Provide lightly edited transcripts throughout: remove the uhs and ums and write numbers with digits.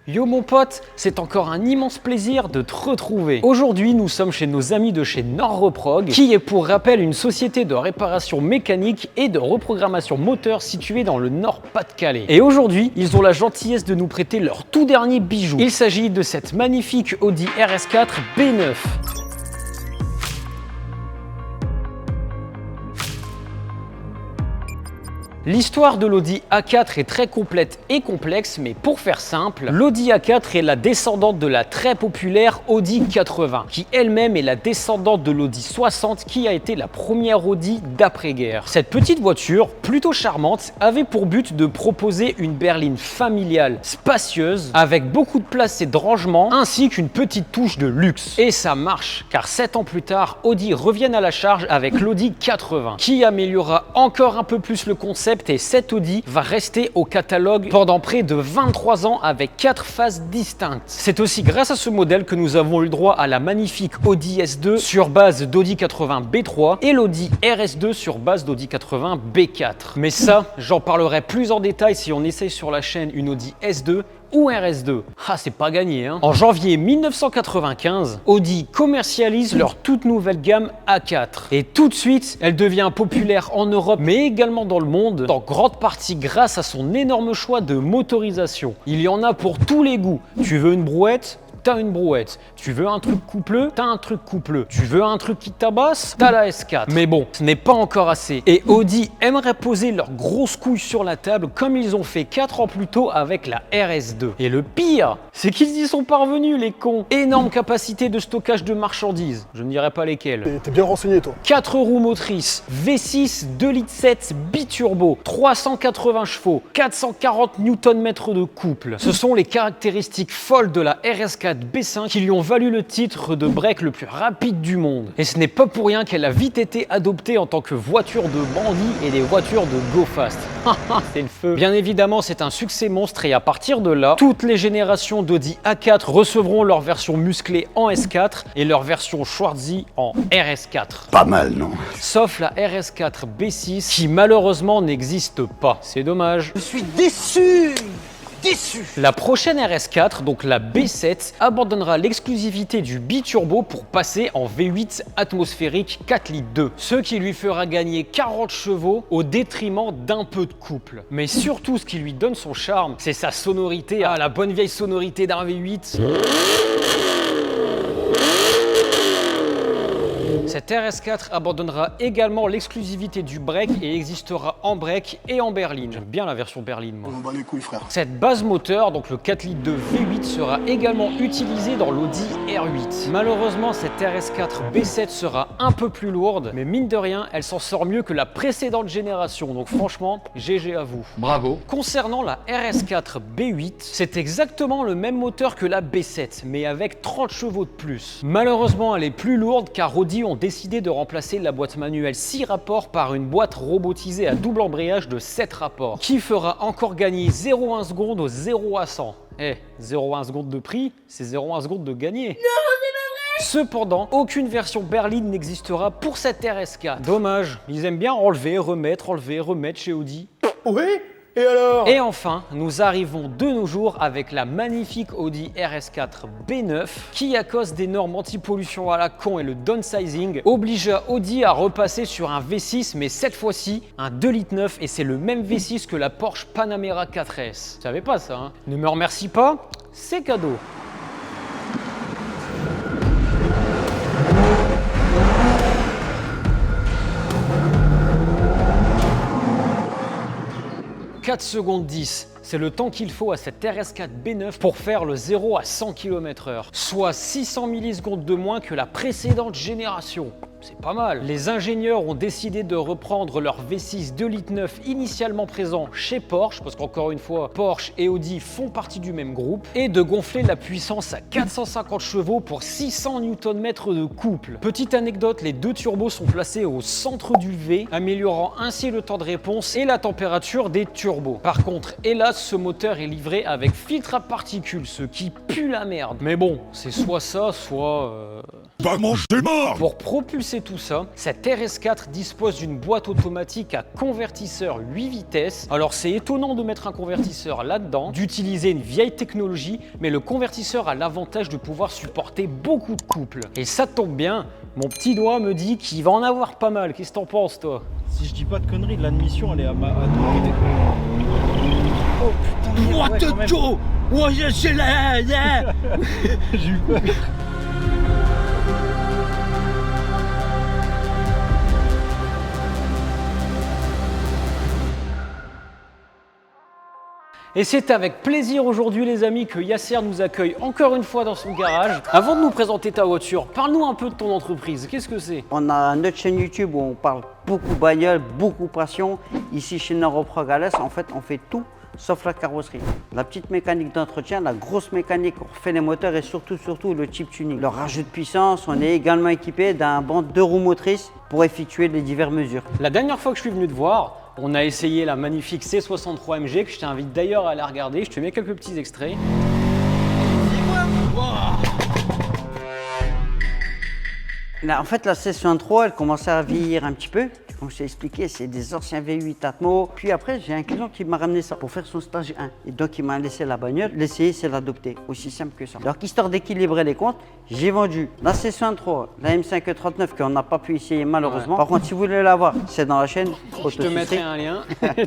Yo mon pote, c'est encore un immense plaisir de te retrouver. Aujourd'hui, nous sommes chez nos amis de chez Norreprog, qui est pour rappel une société de réparation mécanique et de reprogrammation moteur située dans le Nord-Pas-de-Calais. Et aujourd'hui, ils ont la gentillesse de nous prêter leur tout dernier bijou. Il s'agit de cette magnifique Audi RS4 B9. L'histoire de l'Audi A4 est très complète et complexe, mais pour faire simple, l'Audi A4 est la descendante de la très populaire Audi 80, qui elle-même est la descendante de l'Audi 60, qui a été la première Audi d'après-guerre. Cette petite voiture, plutôt charmante, avait pour but de proposer une berline familiale, spacieuse, avec beaucoup de place et de rangement, ainsi qu'une petite touche de luxe. Et ça marche, car 7 ans plus tard, Audi revient à la charge avec l'Audi 80, qui améliorera encore un peu plus le concept. Et cette Audi va rester au catalogue pendant près de 23 ans avec 4 phases distinctes. C'est aussi grâce à ce modèle que nous avons eu le droit à la magnifique Audi S2 sur base d'Audi 80 B3 et l'Audi RS2 sur base d'Audi 80 B4. Mais ça, j'en parlerai plus en détail si on essaye sur la chaîne une Audi S2 ou RS2. Ah, c'est pas gagné, hein. En janvier 1995, Audi commercialise leur toute nouvelle gamme A4. Et tout de suite, elle devient populaire en Europe, mais également dans le monde, en grande partie grâce à son énorme choix de motorisation. Il y en a pour tous les goûts. Tu veux une brouette ? T'as une brouette. Tu veux un truc coupleux? T'as un truc coupleux. Tu veux un truc qui tabasse? T'as la S4. Mais bon, ce n'est pas encore assez. Et Audi aimerait poser leurs grosses couilles sur la table comme ils ont fait 4 ans plus tôt avec la RS2. Et le pire, c'est qu'ils y sont parvenus, les cons. Énorme capacité de stockage de marchandises. Je ne dirai pas lesquelles. T'es bien renseigné, toi. 4 roues motrices, V6 2,7 litres biturbo, 380 chevaux, 440 Nm de couple. Ce sont les caractéristiques folles de la RS4 B5 qui lui ont valu le titre de break le plus rapide du monde. Et ce n'est pas pour rien qu'elle a vite été adoptée en tant que voiture de bandit et des voitures de go fast. C'est le feu. Bien évidemment, c'est un succès monstre et à partir de là, toutes les générations d'Audi A4 recevront leur version musclée en S4 et leur version Schwarzy en RS4. Pas mal, non? Sauf la RS4 B6 qui malheureusement n'existe pas. C'est dommage. Je suis déçu. La prochaine RS4, donc la B7, abandonnera l'exclusivité du biturbo pour passer en V8 atmosphérique 4 litres 2, ce qui lui fera gagner 40 chevaux au détriment d'un peu de couple. Mais surtout, ce qui lui donne son charme, c'est sa sonorité, la bonne vieille sonorité d'un V8. Cette RS4 abandonnera également l'exclusivité du break et existera en break et en berline. J'aime bien la version berline, moi. On bat les couilles, frère. Cette base moteur, donc le 4 litres de V8, sera également utilisée dans l'Audi R8. Malheureusement, cette RS4 B7 sera un peu plus lourde, mais mine de rien, elle s'en sort mieux que la précédente génération. Donc franchement, GG à vous. Bravo. Concernant la RS4 B8, c'est exactement le même moteur que la B7, mais avec 30 chevaux de plus. Malheureusement, elle est plus lourde car Audi ont décidé de remplacer la boîte manuelle 6 rapports par une boîte robotisée à double embrayage de 7 rapports, qui fera encore gagner 0,1 seconde au 0 à 100. 0,1 seconde de prix, c'est 0,1 seconde de gagner. Non, c'est pas vrai. Cependant, aucune version berline n'existera pour cette RS4. Dommage, ils aiment bien enlever, remettre chez Audi. Oui. Et alors? Et enfin, nous arrivons de nos jours avec la magnifique Audi RS4 B9 qui, à cause des normes anti-pollution à la con et le downsizing, obligea Audi à repasser sur un V6, mais cette fois-ci un 2,9 litres et c'est le même V6 que la Porsche Panamera 4S. Tu savais pas ça, hein? Ne me remercie pas, c'est cadeau. « 4 secondes 10, c'est le temps qu'il faut à cette RS4 B9 pour faire le 0 à 100 km/h, soit 600 millisecondes de moins que la précédente génération. C'est pas mal. Les ingénieurs ont décidé de reprendre leur V6 2,9 litres initialement présent chez Porsche, parce qu'encore une fois, Porsche et Audi font partie du même groupe, et de gonfler la puissance à 450 chevaux pour 600 Nm de couple. Petite anecdote, les deux turbos sont placés au centre du V, améliorant ainsi le temps de réponse et la température des turbos. Par contre, hélas, ce moteur est livré avec filtre à particules, ce qui pue la merde. Mais bon, c'est soit ça, soit... Va manger mort! Pour propulser c'est tout ça. Cette RS4 dispose d'une boîte automatique à convertisseur 8 vitesses. Alors c'est étonnant de mettre un convertisseur là-dedans, d'utiliser une vieille technologie, mais le convertisseur a l'avantage de pouvoir supporter beaucoup de couples. Et ça tombe bien, mon petit doigt me dit qu'il va en avoir pas mal. Qu'est-ce que t'en penses, toi? Si je dis pas de conneries, l'admission elle est à ton côté. Oh putain, What the Joe? Ouais, c'est là, j'ai eu peur. Et c'est avec plaisir aujourd'hui les amis que Yasser nous accueille encore une fois dans son garage. Avant de nous présenter ta voiture, parle-nous un peu de ton entreprise, qu'est-ce que c'est? On a notre chaîne YouTube où on parle beaucoup bagnole, beaucoup passion. Ici chez Neuroprog à l'Est, en fait on fait tout sauf la carrosserie. La petite mécanique d'entretien, la grosse mécanique, on refait les moteurs et surtout le chip tuning. Le rajout de puissance, on est également équipé d'un banc 2 roues motrices pour effectuer les diverses mesures. La dernière fois que je suis venu te voir, on a essayé la magnifique C63 MG que je t'invite d'ailleurs à la regarder. Je te mets quelques petits extraits. Là, en fait, la C63, elle commençait à vieillir un petit peu. Comme je t'ai expliqué, c'est des anciens V8 Atmo. Puis après, j'ai un client qui m'a ramené ça pour faire son stage 1. Et donc, il m'a laissé la bagnole. L'essayer, c'est l'adopter. Aussi simple que ça. Donc, histoire d'équilibrer les comptes, j'ai vendu la C63, la M539 qu'on n'a pas pu essayer malheureusement. Ouais. Par contre, si vous voulez l'avoir, c'est dans la chaîne. Je te mettrai un lien,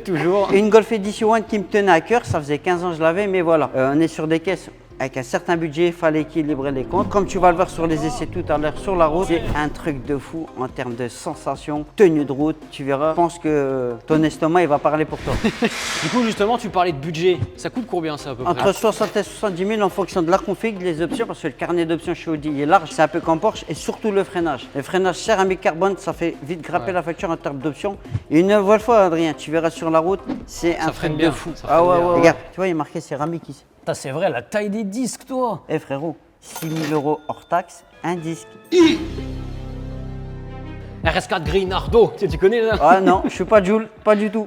toujours. Une Golf Edition One qui me tenait à cœur. Ça faisait 15 ans que je l'avais, mais voilà. On est sur des caisses. Avec un certain budget, il fallait équilibrer les comptes. Comme tu vas le voir sur les essais tout à l'heure sur la route, c'est un truc de fou en termes de sensations, tenue de route. Tu verras, je pense que ton estomac, il va parler pour toi. Du coup, justement, tu parlais de budget. Ça coûte combien ça à peu près? Entre 60 et 70 000 en fonction de la config, des options, parce que le carnet d'options chez Audi est large. C'est un peu comme Porsche et surtout le freinage. Le freinage céramique carbone, ça fait vite grapper la facture en termes d'options. Et une nouvelle fois, Adrien, tu verras sur la route, c'est un truc de fou. Ah ouais. Regarde, tu vois, il est marqué céramique ici. C'est vrai, la taille des disques, toi. Eh frérot, 6 000 € hors taxe, un disque. RS4 Greenardo, tu connais là? Ah non, je suis pas Joule, pas du tout.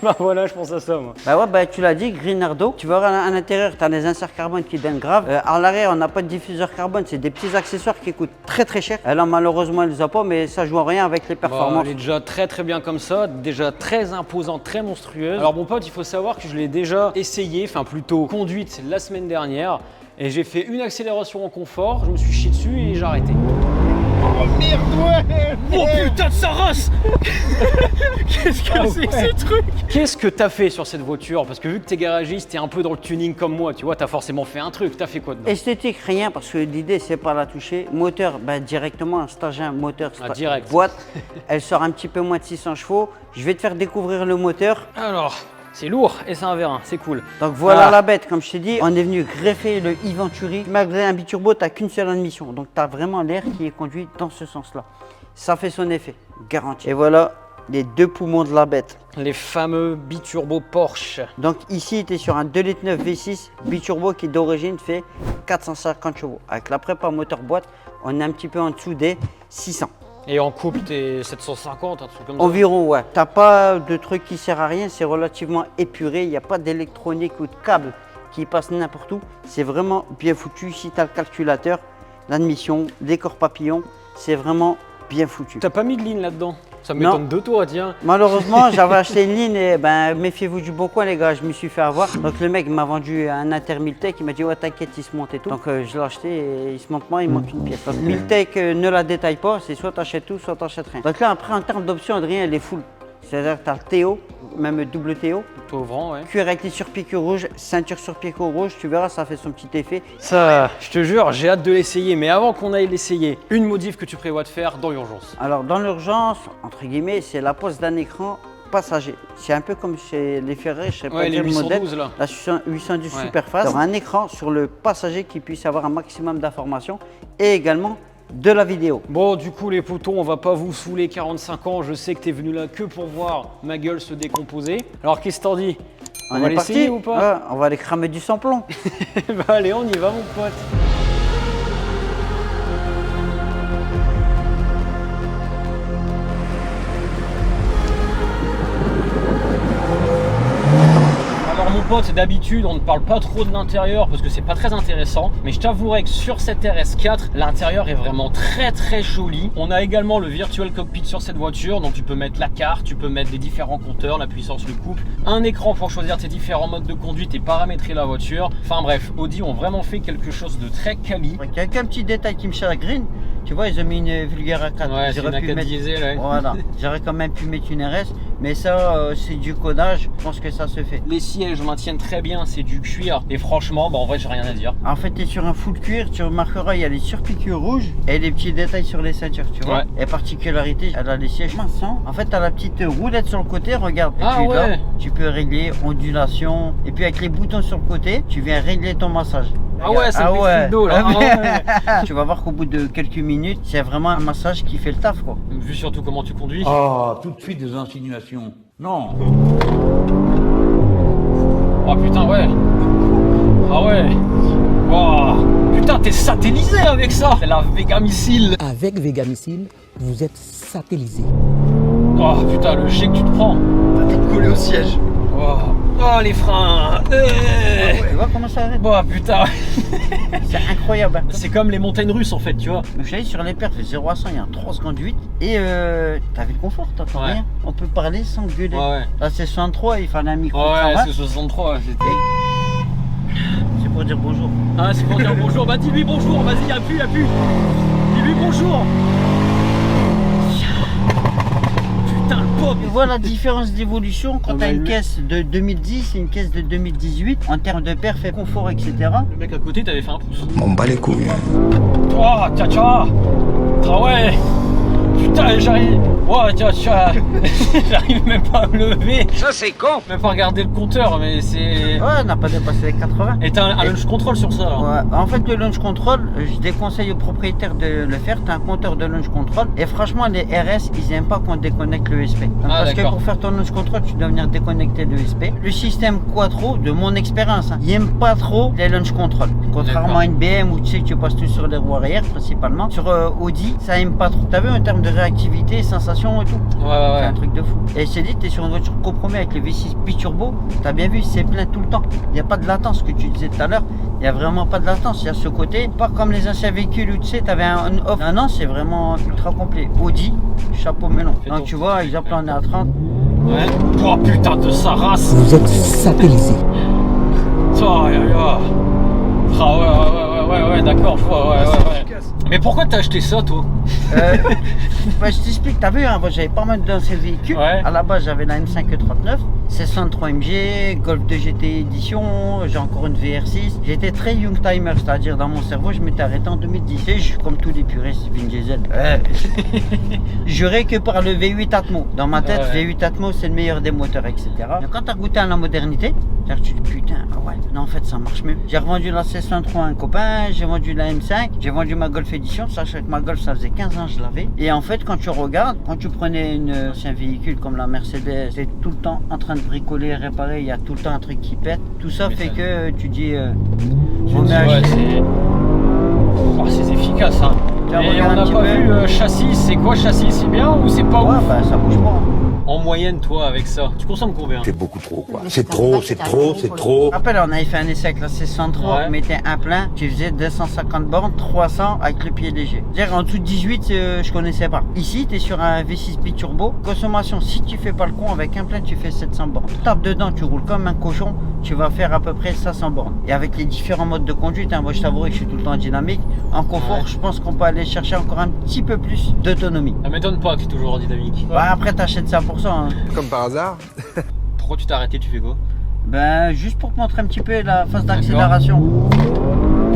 Bah voilà, je pense à ça moi. Bah ouais, bah tu l'as dit, Greenardo. Tu vois à l'intérieur, tu as des inserts carbone qui donnent grave. À l'arrière, on n'a pas de diffuseur carbone, c'est des petits accessoires qui coûtent très cher. Là, malheureusement, elle les a pas, mais ça joue en rien avec les performances. Elle est déjà très bien comme ça, déjà très imposante, très monstrueuse. Alors mon pote, il faut savoir que je l'ai déjà essayé, enfin plutôt conduite la semaine dernière. Et j'ai fait une accélération en confort, je me suis chié dessus et j'ai arrêté. Oh merde, ouais! Oh putain de sa race! Qu'est-ce que c'est que ce truc? Qu'est-ce que t'as fait sur cette voiture? Parce que vu que t'es garagiste, t'es un peu dans le tuning comme moi, tu vois, t'as forcément fait un truc, t'as fait quoi dedans? Esthétique, rien, parce que l'idée, c'est pas la toucher. Moteur, bah, directement, un stage 1, moteur, direct. Boîte. Elle sort un petit peu moins de 600 chevaux. Je vais te faire découvrir le moteur. Alors, c'est lourd et c'est un vérin, c'est cool. Donc voilà la bête, comme je t'ai dit, on est venu greffer le e-Venturi. Malgré un biturbo, tu n'as qu'une seule admission. Donc tu as vraiment l'air qui est conduit dans ce sens-là. Ça fait son effet, garanti. Et voilà les deux poumons de la bête. Les fameux biturbo Porsche. Donc ici, tu es sur un 2,9 litres V6 biturbo qui d'origine fait 450 chevaux. Avec la prépa moteur boîte, on est un petit peu en dessous des 600. Et en couple, t'es 750, un truc comme ça? Environ, ouais. T'as pas de truc qui sert à rien, c'est relativement épuré. Il n'y a pas d'électronique ou de câble qui passe n'importe où. C'est vraiment bien foutu. Si tu as le calculateur, l'admission, décor papillon, c'est vraiment bien foutu. T'as pas mis de ligne là-dedans? Ça m'étonne de toi, tiens. Malheureusement, j'avais acheté une ligne et ben, méfiez-vous du bon coin, les gars, je me suis fait avoir. Donc le mec m'a vendu un Inter Miltech, il m'a dit ouais t'inquiète, il se monte et tout. Donc je l'ai acheté et il se monte pas, il manque une pièce. Donc Miltech ne la détaille pas, c'est soit t'achètes tout, soit t'achètes rien. Donc là après en termes d'options, Adrien, elle est full. C'est-à-dire que tu as le Théo, même double Théo. Ouvrant, ouais. Cuir avec les surpiqûres rouges, ceinture surpiqûres rouge, tu verras, ça fait son petit effet. Ça, je te jure, j'ai hâte de l'essayer. Mais avant qu'on aille l'essayer, une modif que tu prévois de faire dans l'urgence? Alors dans l'urgence, entre guillemets, c'est la pose d'un écran passager. C'est un peu comme chez les Ferrari, je sais pas quel modèle. Là. La 812 Superfast. Alors un écran sur le passager qui puisse avoir un maximum d'informations et également de la vidéo. Bon, du coup, les potos, on va pas vous saouler 45 ans. Je sais que t'es venu là que pour voir ma gueule se décomposer. Alors, qu'est-ce que t'en dis? On va l'essayer ou pas? Ouais, on va aller cramer du samplon. Bah allez, on y va, mon pote. Alors Alors mon pote, d'habitude on ne parle pas trop de l'intérieur parce que c'est pas très intéressant, mais je t'avouerai que sur cette RS4, l'intérieur est vraiment très joli. On a également le virtual cockpit sur cette voiture, donc tu peux mettre la carte, tu peux mettre les différents compteurs, la puissance, le couple, un écran pour choisir tes différents modes de conduite et paramétrer la voiture. Enfin bref, Audi ont vraiment fait quelque chose de très quali. Il y a qu'un petit détail qui me chagrine, tu vois, ils ont mis une vulgaire A4. Ouais, c'est une A4 diesel, ouais. Voilà, j'aurais quand même pu mettre une RS, mais ça c'est du codage, je pense que ça se fait. Les sièges maintiennent très bien, c'est du cuir et franchement, bah en vrai j'ai rien à dire. En fait, tu es sur un full cuir, tu remarqueras, il y a les surpiqûres rouges et les petits détails sur les ceintures, tu vois. Ouais. Et particularité, elle a les sièges maçons. En fait, tu as la petite roulette sur le côté, regarde. Et Ah puis là, ouais. tu peux régler ondulation. Et puis avec les boutons sur le côté, tu viens régler ton massage. Ah ouais, c'est le d'eau là. Ah ouais. Tu vas voir qu'au bout de quelques minutes, c'est vraiment un massage qui fait le taf, quoi. Vu surtout comment tu conduis. Ah, tout de suite des insinuations. Non. Oh putain, ouais. Ah ouais. Wow. Putain, t'es satellisé avec ça. C'est la Vega Missile. Avec Vega Missile, vous êtes satellisé. Oh putain, le jet que tu te prends. T'es collé au siège. Oh, oh les freins. Tu vois comment ça arrête? Oh putain. C'est incroyable. C'est comme les montagnes russes en fait, tu vois. Mais je t'ai dit, sur les perfs, 0 à 100, il y a un 3 secondes 8. Et t'as vu le confort, t'entends Ouais. rien. On peut parler sans gueuler. Ouais. Là, c'est 63, il fallait un micro. Ouais, c'est 63. C'était... C'est pour dire bonjour. Ah, c'est pour dire bonjour. Bah dis-lui bonjour, vas-y, y'a plus. Dis-lui bonjour. Putain, le pauvre. Tu vois la différence d'évolution quand t'as une caisse de 2010 et une caisse de 2018 en termes de perf et confort, etc. Le mec à côté, t'avais fait un pouce. On bat les couilles. Oh, tcha. Ah ouais. Putain, j'arrive. Oh, tcha. J'arrive même pas à me lever. Ça c'est con. Même pas regarder le compteur, mais c'est... Ouais, on n'a pas dépassé les 80. Et t'as un launch control sur ça, alors. Ouais. En fait, le launch control, je déconseille aux propriétaires de le faire. Tu as un compteur de launch control. Et franchement, les RS, ils n'aiment pas qu'on déconnecte le USB. Donc, parce que d'accord. pour faire ton launch control, tu dois venir déconnecter le USB. Le système Quattro, de mon expérience, il n'aime pas trop les launch control. Contrairement à une BM où tu sais que tu passes tout sur les roues arrière, principalement. Sur Audi, ça aime pas trop. T'as vu en termes de réactivité, sensation et tout? C'est un truc de fou. Et je t'ai dit, t'es sur une voiture compromis avec les V6 biturbo. T'as bien vu, c'est plein tout le temps. Il n'y a pas de latence, ce que tu disais tout à l'heure. Il n'y a vraiment pas de latence. Il y a ce côté, pas comme les anciens véhicules où tu sais, t'avais un on-off. Non, c'est vraiment ultra complet. Audi, chapeau melon. Donc tu vois, exemple, on est à 30. Ouais. Oh putain de sa race. Vous êtes satellisé. Oh, Ah ouais, d'accord, je vois, ouais. Mais pourquoi t'as acheté ça, toi? Bah, je t'explique, t'as vu, hein, moi, j'avais pas mal d'anciens véhicules. Ouais. À la base, j'avais la M5 E39, 63 MG, Golf 2 GT édition, j'ai encore une VR6. J'étais très young timer, c'est-à-dire dans mon cerveau, je m'étais arrêté en 2010. Et je suis comme tous les puristes, Vin Diesel. J'aurais que par le V8 Atmo. Dans ma tête, Ouais. V8 Atmo, c'est le meilleur des moteurs, etc. Mais quand t'as goûté à la modernité, tu te dis putain, ah ouais, non, en fait, ça marche mieux. J'ai revendu la C63 à un copain, j'ai vendu la M5, j'ai vendu ma Golf édition, sachant que ma Golf, ça faisait 15 ans que je l'avais. Et en fait, quand tu regardes, quand tu prenais un véhicule comme la Mercedes, c'est tout le temps en train de bricoler, réparer, il y a tout le temps un truc qui pète. Tout ça fait que tu dis, on met Ouais, c'est efficace, hein. Tiens, Et regarde on un n'a petit pas peu. vu châssis, c'est quoi châssis? C'est bien ou c'est pas ouais, ouf? bah ça bouge pas. En moyenne, toi, avec ça, tu consommes combien? C'est beaucoup trop, quoi. C'est trop. Rappelle, on avait fait un essai avec la C63, Ouais. on mettait un plein, tu faisais 250 bornes, 300 avec le pied léger. C'est-à-dire en dessous de 18, je connaissais pas. Ici, tu es sur un V6 biturbo, consommation, si tu fais pas le con, avec un plein, tu fais 700 bornes. Tu tapes dedans, tu roules comme un cochon, tu vas faire à peu près 500 bornes. Et avec les différents modes de conduite, hein, moi je t'avouerai que je suis tout le temps dynamique, en confort, Ouais. je pense qu'on peut aller chercher encore un petit peu plus d'autonomie. Ça m'étonne pas que c'est toujours en dynamique. Bah, après, t'achètes ça pour ça. Hein. Comme par hasard. Pourquoi tu t'es arrêté, tu fais quoi? Ben, juste pour te montrer un petit peu la phase d'accélération.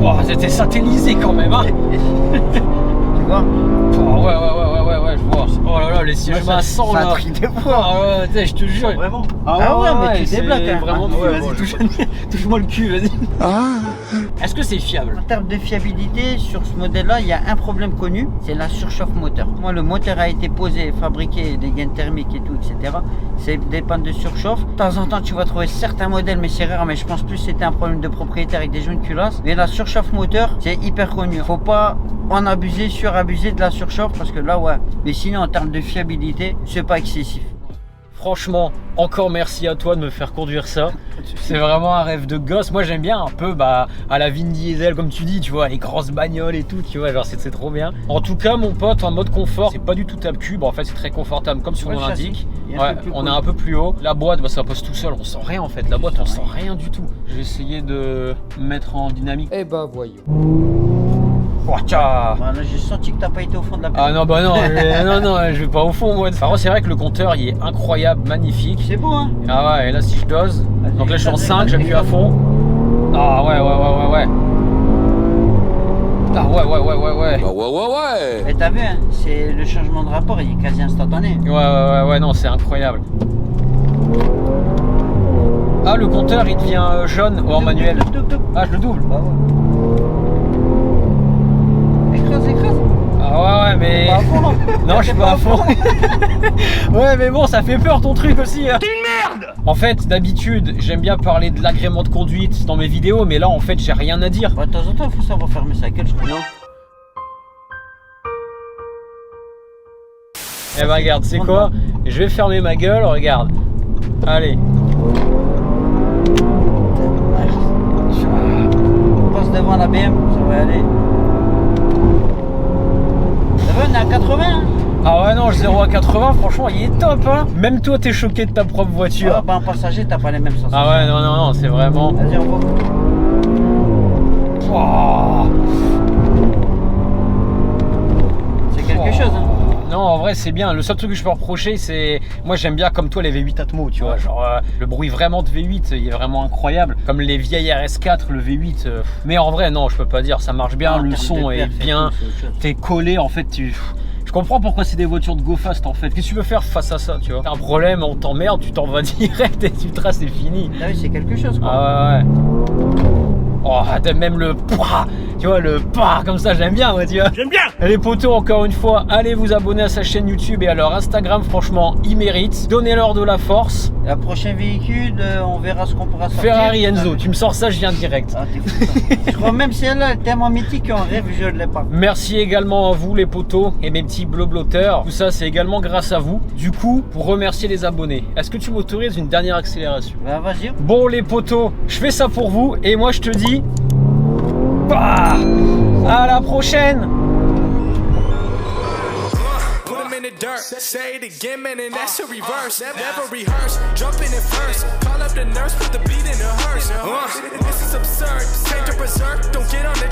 Oh, c'était satellisé quand même, hein. Tu vois? Oh, ouais, je vois. Oh là là, les sièges à 100 C'est un là. truc de fou. Ah ouais, t'sais, je te jure. Vraiment? Ah ouais, mais tu c'est débloques, hein. Vraiment, Ah ouais, vas-y, touche-moi le cul, vas-y. Est-ce que c'est fiable? En termes de fiabilité, sur ce modèle-là, il y a un problème connu, c'est la surchauffe moteur. Moi, le moteur a été posé, fabriqué, des gaines thermiques et tout, etc. C'est des pannes de surchauffe. De temps en temps, tu vas trouver certains modèles, mais c'est rare, mais je pense plus que c'était un problème de propriétaire avec des jeunes culasses. Mais la surchauffe moteur, c'est hyper connu. Faut pas en abuser, surabuser de la surchauffe, parce que là, ouais. Mais sinon, en termes de fiabilité, c'est pas excessif. Franchement, encore merci à toi de me faire conduire ça. C'est vraiment un rêve de gosse. Moi j'aime bien un peu à la Vin Diesel comme tu dis, tu vois, les grosses bagnoles et tout, tu vois, genre c'est trop bien. En tout cas mon pote, en mode confort, c'est pas du tout tape-cube, en fait c'est très confortable comme son nom l'indique. Ouais, on est un peu plus haut. La boîte, ça pose tout seul, on sent rien en fait. La boîte on sent rien du tout. Je vais essayer de mettre en dynamique. Eh ben voyons. Oh, tiens. Bah, là, j'ai senti que t'as pas été au fond de la Ah non, non, je vais pas au fond moi. Par contre c'est vrai que le compteur il est incroyable, magnifique. C'est beau hein. Ah ouais, et là si je dose, donc là je suis en 5, j'appuie à fond. Ah ouais. Ah ouais. Et t'as vu hein, c'est le changement de rapport, il est quasi instantané. Ouais, non, c'est incroyable. Ah, le compteur il devient jaune en manuel. Ah, je le double. Bah ouais. Écrase. Ah ouais, mais. Pas à fond, hein. Non, je suis pas à fond. Ouais, mais bon, ça fait peur ton truc aussi. T'es une merde. En fait, d'habitude, j'aime bien parler de l'agrément de conduite dans mes vidéos, mais là, en fait, j'ai rien à dire. Bah, de temps en temps, il faut savoir fermer sa gueule, je crois. Non. Eh ben, regarde, c'est quoi? Je vais fermer ma gueule, regarde. Allez. On passe devant la BM, ça va aller. Ça va, on est à 80 hein. Ah ouais non, 0 à 80, franchement, il est top hein. Même toi, t'es choqué de ta propre voiture. Ah bah en passager, t'as pas les mêmes sensations. Ah ouais, non, c'est vraiment... Vas-y, on va. Oh. C'est quelque chose hein. Non, en vrai, c'est bien. Le seul truc que je peux reprocher, c'est... Moi, j'aime bien, comme toi, les V8 Atmo, tu vois. Genre, le bruit vraiment de V8, il est vraiment incroyable. Comme les vieilles RS4, le V8. Mais en vrai, non, je peux pas dire. Ça marche bien, Non, le son est bien. T'es collé, en fait, Je comprends pourquoi c'est des voitures de go fast en fait. Qu'est-ce que tu veux faire face à ça, tu vois? T'as un problème, on t'emmerde, tu t'en vas direct et tu traces, c'est fini. Ah oui, c'est quelque chose quoi. Ah ouais. Oh, t'aimes même le pouah, tu vois, le pas comme ça, j'aime bien, ouais, tu vois. J'aime bien. Et les potos, encore une fois, allez vous abonner à sa chaîne YouTube et à leur Instagram, franchement, ils méritent. Donnez-leur de la force. La prochaine véhicule, on verra ce qu'on pourra sortir. Ferrari Enzo, tu me sors ça, je viens direct. Ah, t'es fou, ça. Je crois même celle-là, elle est tellement mythique qu'en rêve, je ne l'ai pas. Merci également à vous les potos et mes petits blobloteurs. Tout ça, c'est également grâce à vous. Du coup, pour remercier les abonnés, est-ce que tu m'autorises une dernière accélération? Bah vas-y. Bon les potos, je fais ça pour vous et moi je te dis... Bah, à la prochaine. Put him in the dirt, say it again, man, and that's a reverse. Never rehearse, jumping in first. Call up the nurse, put the beat in the hearse. This is absurd, take the berserk, don't get on the